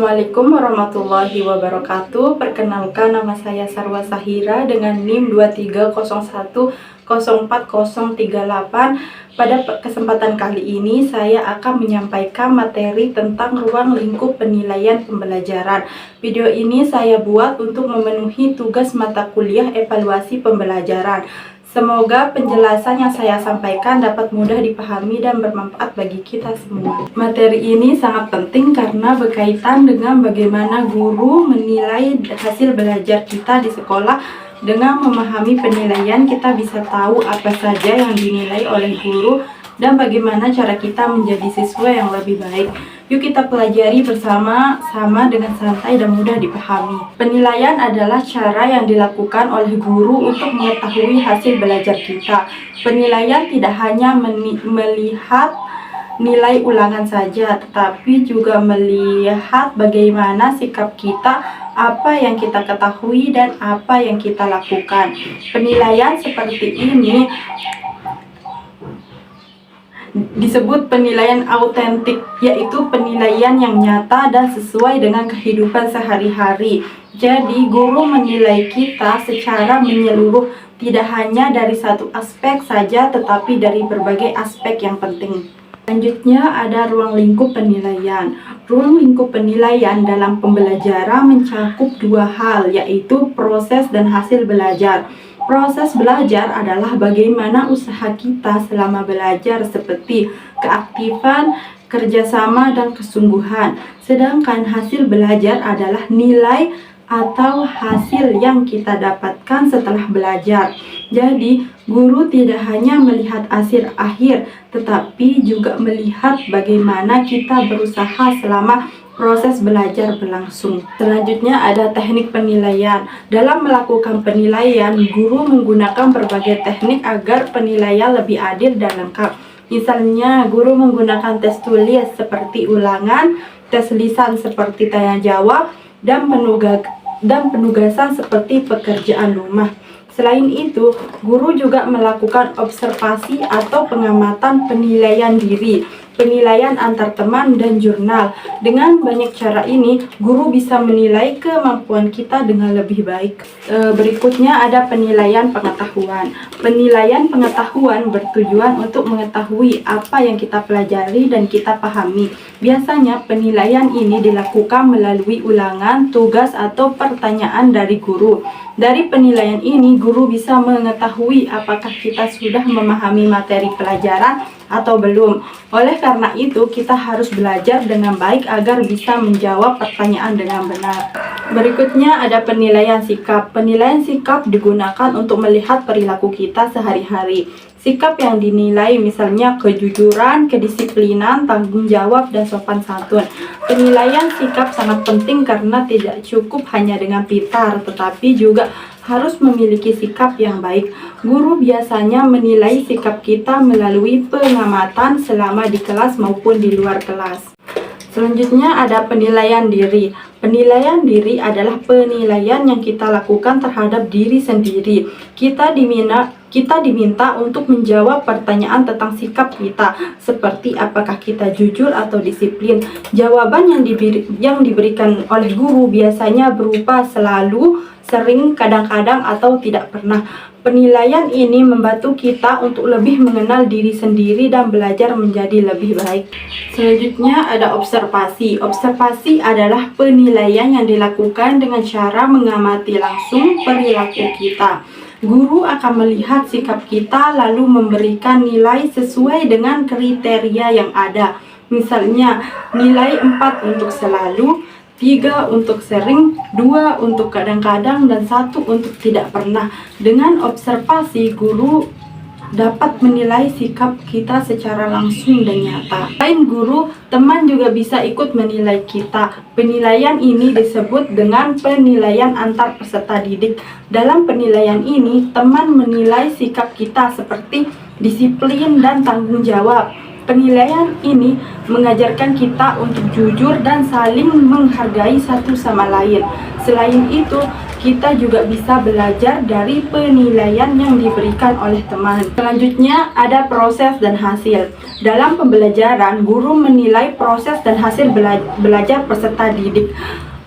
Assalamualaikum warahmatullahi wabarakatuh. Perkenalkan, nama saya Sarwa Sahira dengan NIM 230104038. Pada kesempatan kali ini saya akan menyampaikan materi tentang ruang lingkup penilaian pembelajaran. Video ini saya buat untuk memenuhi tugas mata kuliah evaluasi pembelajaran. Semoga penjelasan yang saya sampaikan dapat mudah dipahami dan bermanfaat bagi kita semua. Materi ini sangat penting karena berkaitan dengan bagaimana guru menilai hasil belajar kita di sekolah. Dengan memahami penilaian, kita bisa tahu apa saja yang dinilai oleh guru dan bagaimana cara kita menjadi siswa yang lebih baik. Yuk kita pelajari bersama-sama dengan santai dan mudah dipahami. Penilaian adalah cara yang dilakukan oleh guru untuk mengetahui hasil belajar kita. Penilaian tidak hanya melihat nilai ulangan saja, tetapi juga melihat bagaimana sikap kita, apa yang kita ketahui, dan apa yang kita lakukan. Penilaian seperti ini disebut penilaian autentik, yaitu penilaian yang nyata dan sesuai dengan kehidupan sehari-hari. Jadi, guru menilai kita secara menyeluruh, tidak hanya dari satu aspek saja, tetapi dari berbagai aspek yang penting. Selanjutnya ada ruang lingkup penilaian. Ruang lingkup penilaian dalam pembelajaran mencakup dua hal, yaitu proses dan hasil belajar. Proses belajar adalah bagaimana usaha kita selama belajar seperti keaktifan, kerjasama, dan kesungguhan. Sedangkan hasil belajar adalah nilai atau hasil yang kita dapatkan setelah belajar. Jadi, guru tidak hanya melihat hasil akhir, tetapi juga melihat bagaimana kita berusaha selama proses belajar berlangsung. Selanjutnya ada teknik penilaian. Dalam melakukan penilaian, guru menggunakan berbagai teknik agar penilaian lebih adil dan lengkap. Misalnya, guru menggunakan tes tulis seperti ulangan, tes lisan seperti tanya jawab, dan penugasan seperti pekerjaan rumah. Selain itu, guru juga melakukan observasi atau pengamatan penilaian diri, penilaian antar teman, dan jurnal. Dengan banyak cara ini, guru bisa menilai kemampuan kita dengan lebih baik. Berikutnya ada penilaian pengetahuan. Penilaian pengetahuan bertujuan untuk mengetahui apa yang kita pelajari dan kita pahami. Biasanya penilaian ini dilakukan melalui ulangan, tugas, atau pertanyaan dari guru. Dari penilaian ini, guru bisa mengetahui apakah kita sudah memahami materi pelajaran atau belum. Oleh karena itu, kita harus belajar dengan baik agar bisa menjawab pertanyaan dengan benar. Berikutnya ada penilaian sikap. Penilaian sikap digunakan untuk melihat perilaku kita sehari-hari. Sikap yang dinilai misalnya kejujuran, kedisiplinan, tanggung jawab, dan sopan santun. Penilaian sikap sangat penting karena tidak cukup hanya dengan pintar, tetapi juga harus memiliki sikap yang baik. Guru biasanya menilai sikap kita melalui pengamatan selama di kelas maupun di luar kelas. Selanjutnya ada penilaian diri. Penilaian diri adalah penilaian yang kita lakukan terhadap diri sendiri. Kita diminta untuk menjawab pertanyaan tentang sikap kita, seperti apakah kita jujur atau disiplin. Jawaban yang diberikan oleh guru biasanya berupa selalu, sering, kadang-kadang, atau tidak pernah. Penilaian ini membantu kita untuk lebih mengenal diri sendiri dan belajar menjadi lebih baik. Selanjutnya ada observasi. Observasi adalah penilaian yang dilakukan dengan cara mengamati langsung perilaku kita. Guru akan melihat sikap kita lalu memberikan nilai sesuai dengan kriteria yang ada. Misalnya, nilai 4 untuk selalu, 3 untuk sering, 2 untuk kadang-kadang, dan 1 untuk tidak pernah. Dengan observasi, guru dapat menilai sikap kita secara langsung dan nyata. Selain guru, teman juga bisa ikut menilai kita. Penilaian ini disebut dengan penilaian antar peserta didik. Dalam penilaian ini, teman menilai sikap kita seperti disiplin dan tanggung jawab. Penilaian ini mengajarkan kita untuk jujur dan saling menghargai satu sama lain. Selain itu, kita juga bisa belajar dari penilaian yang diberikan oleh teman. Selanjutnya ada proses dan hasil. Dalam pembelajaran, guru menilai proses dan hasil belajar peserta didik.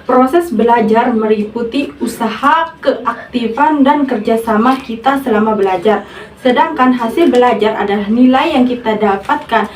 Proses belajar meliputi usaha, keaktifan, dan kerjasama kita selama belajar. Sedangkan hasil belajar adalah nilai yang kita dapatkan.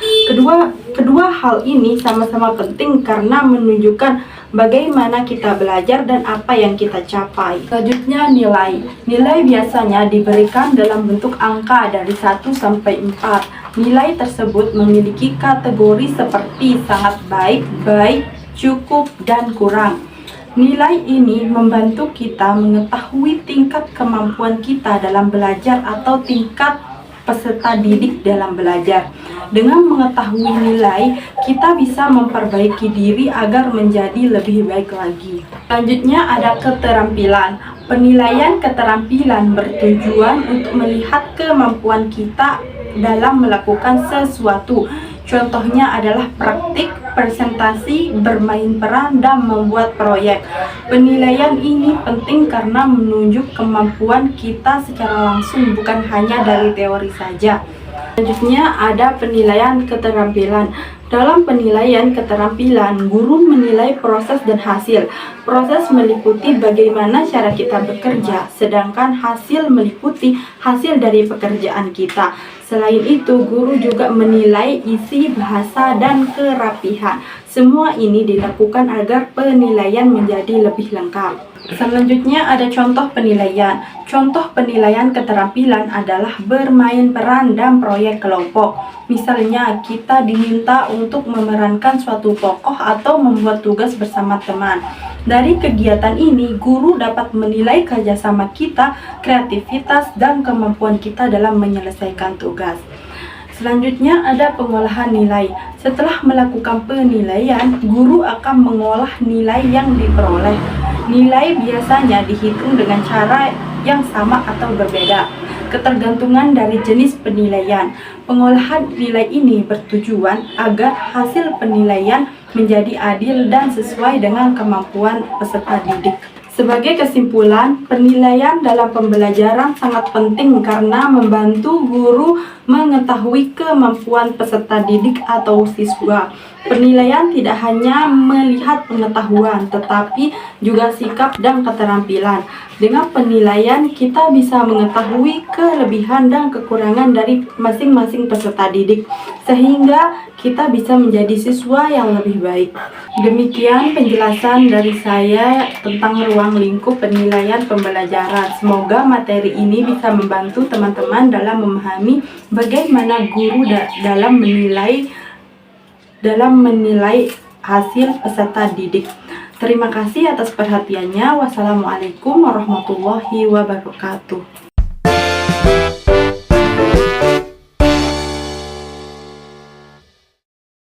Kedua hal ini sama-sama penting karena menunjukkan bagaimana kita belajar dan apa yang kita capai. Selanjutnya nilai. Nilai biasanya diberikan dalam bentuk angka dari 1 sampai 4. Nilai tersebut memiliki kategori seperti sangat baik, baik, cukup, dan kurang. Nilai ini membantu kita mengetahui tingkat kemampuan kita dalam belajar atau tingkat peserta didik dalam belajar. Dengan mengetahui nilai, kita bisa memperbaiki diri agar menjadi lebih baik lagi. Selanjutnya ada keterampilan. Penilaian keterampilan bertujuan untuk melihat kemampuan kita dalam melakukan sesuatu. Contohnya adalah praktik, presentasi, bermain peran, dan membuat proyek. Penilaian ini penting karena menunjuk kemampuan kita secara langsung, bukan hanya dari teori saja. Selanjutnya ada penilaian keterampilan. Dalam penilaian keterampilan, guru menilai proses dan hasil. Proses meliputi bagaimana cara kita bekerja, sedangkan hasil meliputi hasil dari pekerjaan kita. Selain itu, guru juga menilai isi bahasa dan kerapihan. Semua ini dilakukan agar penilaian menjadi lebih lengkap. Selanjutnya ada contoh penilaian. Contoh penilaian keterampilan adalah bermain peran dan proyek kelompok. Misalnya, kita diminta untuk memerankan suatu tokoh atau membuat tugas bersama teman. Dari kegiatan ini, guru dapat menilai kerjasama kita, kreativitas, dan kemampuan kita dalam menyelesaikan tugas. Selanjutnya ada pengolahan nilai. Setelah melakukan penilaian, guru akan mengolah nilai yang diperoleh. Nilai biasanya dihitung dengan cara yang sama atau berbeda, ketergantungan dari jenis penilaian. Pengolahan nilai ini bertujuan agar hasil penilaian menjadi adil dan sesuai dengan kemampuan peserta didik. Sebagai kesimpulan, penilaian dalam pembelajaran sangat penting karena membantu guru mengetahui kemampuan peserta didik atau siswa. Penilaian tidak hanya melihat pengetahuan, tetapi juga sikap dan keterampilan. Dengan penilaian, kita bisa mengetahui kelebihan dan kekurangan dari masing-masing peserta didik, sehingga kita bisa menjadi siswa yang lebih baik. Demikian penjelasan dari saya tentang ruang lingkup penilaian pembelajaran. Semoga materi ini bisa membantu teman-teman dalam memahami bagaimana guru dalam menilai hasil peserta didik. Terima kasih atas perhatiannya. Wassalamualaikum warahmatullahi wabarakatuh.